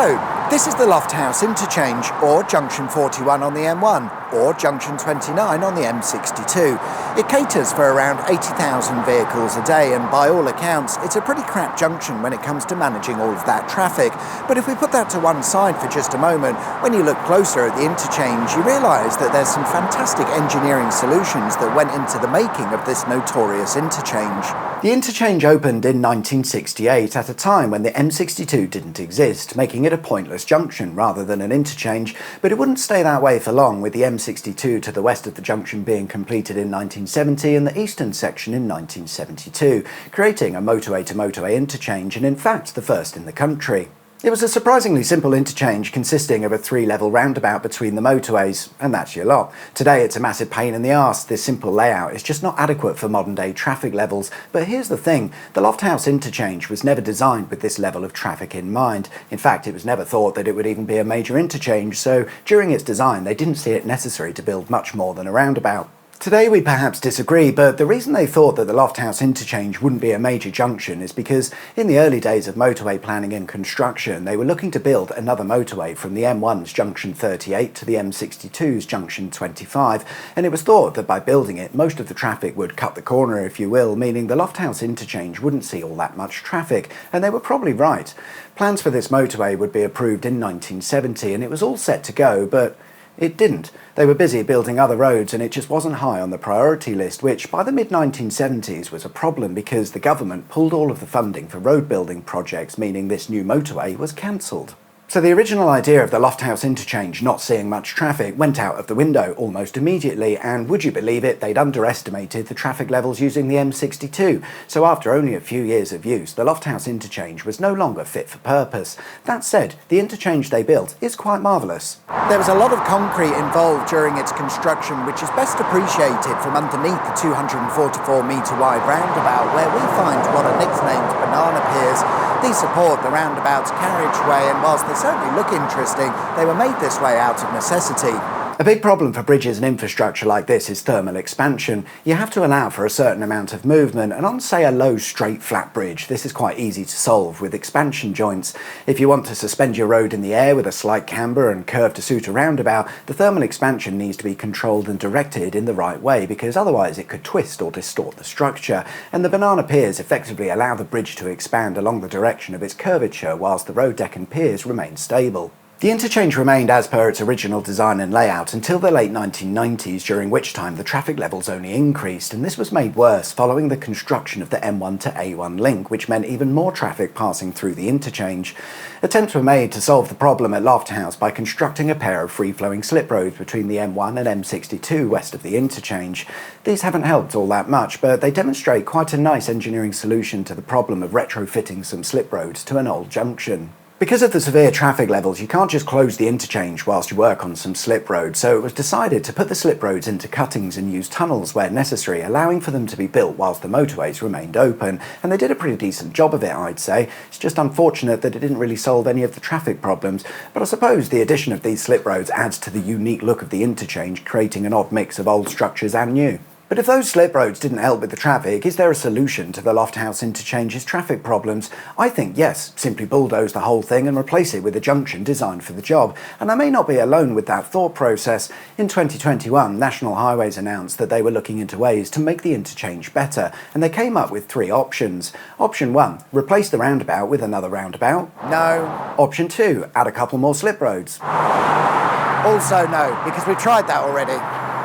So, this is the Lofthouse Interchange, or Junction 41 on the M1, or Junction 29 on the M62. It caters for around 80,000 vehicles a day, and by all accounts, it's a pretty crap junction when it comes to managing all of that traffic. But if we put that to one side for just a moment, when you look closer at the interchange, you realise that there's some fantastic engineering solutions that went into the making of this notorious interchange. The interchange opened in 1968 at a time when the M62 didn't exist, making it a pointless junction rather than an interchange, but it wouldn't stay that way for long, with the M62 to the west of the junction being completed in 1970 and the eastern section in 1972, creating a motorway-to-motorway interchange, and in fact the first in the country. It was a surprisingly simple interchange consisting of a 3-level roundabout between the motorways, and that's your lot. Today it's a massive pain in the arse. This simple layout is just not adequate for modern day traffic levels. But here's the thing, the Lofthouse Interchange was never designed with this level of traffic in mind. In fact, it was never thought that it would even be a major interchange, so during its design they didn't see it necessary to build much more than a roundabout. Today we perhaps disagree, but the reason they thought that the Lofthouse Interchange wouldn't be a major junction is because in the early days of motorway planning and construction, they were looking to build another motorway from the M1's junction 38 to the M62's junction 25, and it was thought that by building it, most of the traffic would cut the corner, if you will, meaning the Lofthouse Interchange wouldn't see all that much traffic, and they were probably right. Plans for this motorway would be approved in 1970, and it was all set to go, but it didn't. They were busy building other roads and it just wasn't high on the priority list, which by the mid-1970s was a problem because the government pulled all of the funding for road building projects, meaning this new motorway was cancelled. So the original idea of the Lofthouse Interchange not seeing much traffic went out of the window almost immediately, and would you believe it, they'd underestimated the traffic levels using the M62. So after only a few years of use, the Lofthouse Interchange was no longer fit for purpose. That said, the interchange they built is quite marvellous. There was a lot of concrete involved during its construction, which is best appreciated from underneath the 244-metre wide roundabout, where we find what are nicknamed banana piers. These support the roundabout's carriageway, and whilst they certainly look interesting, they were made this way out of necessity. A big problem for bridges and infrastructure like this is thermal expansion. You have to allow for a certain amount of movement, and on, say, a low, straight, flat bridge, this is quite easy to solve with expansion joints. If you want to suspend your road in the air with a slight camber and curve to suit a roundabout, the thermal expansion needs to be controlled and directed in the right way, because otherwise it could twist or distort the structure, and the banana piers effectively allow the bridge to expand along the direction of its curvature whilst the road deck and piers remain stable. The interchange remained as per its original design and layout until the late 1990s, during which time the traffic levels only increased, and this was made worse following the construction of the M1 to A1 link, which meant even more traffic passing through the interchange. Attempts were made to solve the problem at Lofthouse by constructing a pair of free-flowing slip roads between the M1 and M62 west of the interchange. These haven't helped all that much, but they demonstrate quite a nice engineering solution to the problem of retrofitting some slip roads to an old junction. Because of the severe traffic levels, you can't just close the interchange whilst you work on some slip roads, so it was decided to put the slip roads into cuttings and use tunnels where necessary, allowing for them to be built whilst the motorways remained open, and they did a pretty decent job of it, I'd say. It's just unfortunate that it didn't really solve any of the traffic problems, but I suppose the addition of these slip roads adds to the unique look of the interchange, creating an odd mix of old structures and new. But if those slip roads didn't help with the traffic, is there a solution to the Lofthouse Interchange's traffic problems? I think yes, simply bulldoze the whole thing and replace it with a junction designed for the job. And I may not be alone with that thought process. In 2021, National Highways announced that they were looking into ways to make the interchange better, and they came up with 3 options. Option 1, replace the roundabout with another roundabout. No. Option 2, add a couple more slip roads. Also no, because we tried that already.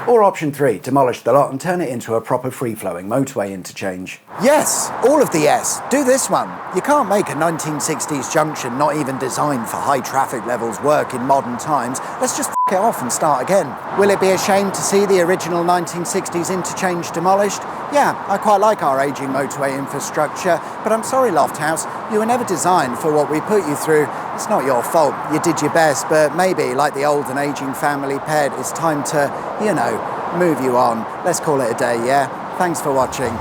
Or option 3, demolish the lot and turn it into a proper free-flowing motorway interchange. Yes, all of the yes. Do this one. You can't make a 1960s junction not even designed for high traffic levels work in modern times. Let's just it off and start again. Will it be a shame to see the original 1960s interchange demolished? Yeah, I quite like our ageing motorway infrastructure, but I'm sorry, Lofthouse, you were never designed for what we put you through. It's not your fault. You did your best, but maybe, like the old and ageing family pet, it's time to, move you on. Let's call it a day, yeah? Thanks for watching.